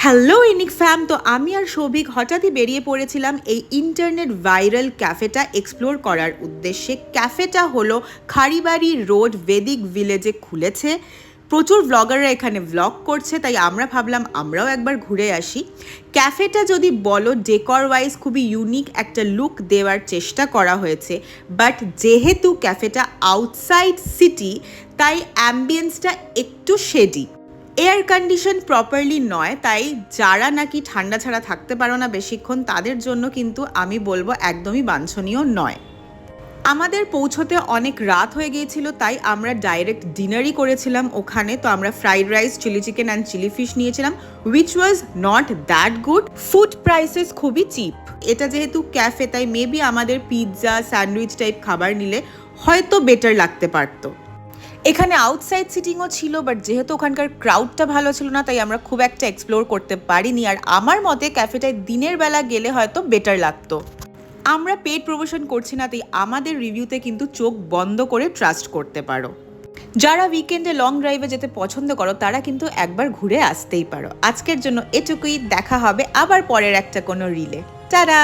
Hello ইনিক ফ্যাম, তো আমি আর সৌভিক হঠাৎই বেরিয়ে পড়েছিলাম এই ইন্টারনেট ভাইরাল ক্যাফেটা এক্সপ্লোর করার উদ্দেশ্যে। ক্যাফেটা হলো খাড়িবাড়ি রোড বেদিক ভিলেজে খুলেছে। প্রচুর ব্লগাররা এখানে ব্লগ করছে, তাই আমরা ভাবলাম আমরাও একবার ঘুরে আসি। ক্যাফেটা যদি বলো ডেকর ওয়াইজ খুবই ইউনিক একটা লুক দেওয়ার চেষ্টা করা হয়েছে, বাট যেহেতু ক্যাফেটা আউটসাইড সিটি তাই অ্যাম্বিয়েন্সটা একটু শেডি। এয়ার কন্ডিশন প্রপারলি নয়, তাই যারা নাকি ঠান্ডা ছাড়া থাকতে পারো না বেশিক্ষণ তাদের জন্য কিন্তু আমি বলবো একদমই বাঞ্ছনীয় নয়। আমাদের পৌঁছতে অনেক রাত হয়ে গিয়েছিল, তাই আমরা ডাইরেক্ট ডিনারই করেছিলাম ওখানে। তো আমরা fried rice, chilli chicken and chilli fish নিয়েছিলাম, which was not that good. Food prices খুবই চিপ। এটা যেহেতু ক্যাফে তাই মেবি আমাদের পিৎজা স্যান্ডউইচ টাইপ খাবার নিলে হয়তো বেটার লাগতে পারতো। এখানে আউটসাইড সিটিংও ছিল, বাট যেহেতু ওখানকার ক্রাউডটা ভালো ছিল না তাই আমরা খুব একটা এক্সপ্লোর করতে পারিনি। আর আমার মতে ক্যাফেটায় দিনের বেলা গেলে হয়তো বেটার লাগতো। আমরা পেড প্রমোশন করছি না, তাই আমাদের রিভিউতে কিন্তু চোখ বন্ধ করে ট্রাস্ট করতে পারো। যারা উইকেন্ডে লং ড্রাইভে যেতে পছন্দ করো তারা কিন্তু একবার ঘুরে আসতেই পারো। আজকের জন্য এটুকুই, দেখা হবে আবার পরের একটা কোনো রিলে। টাটা।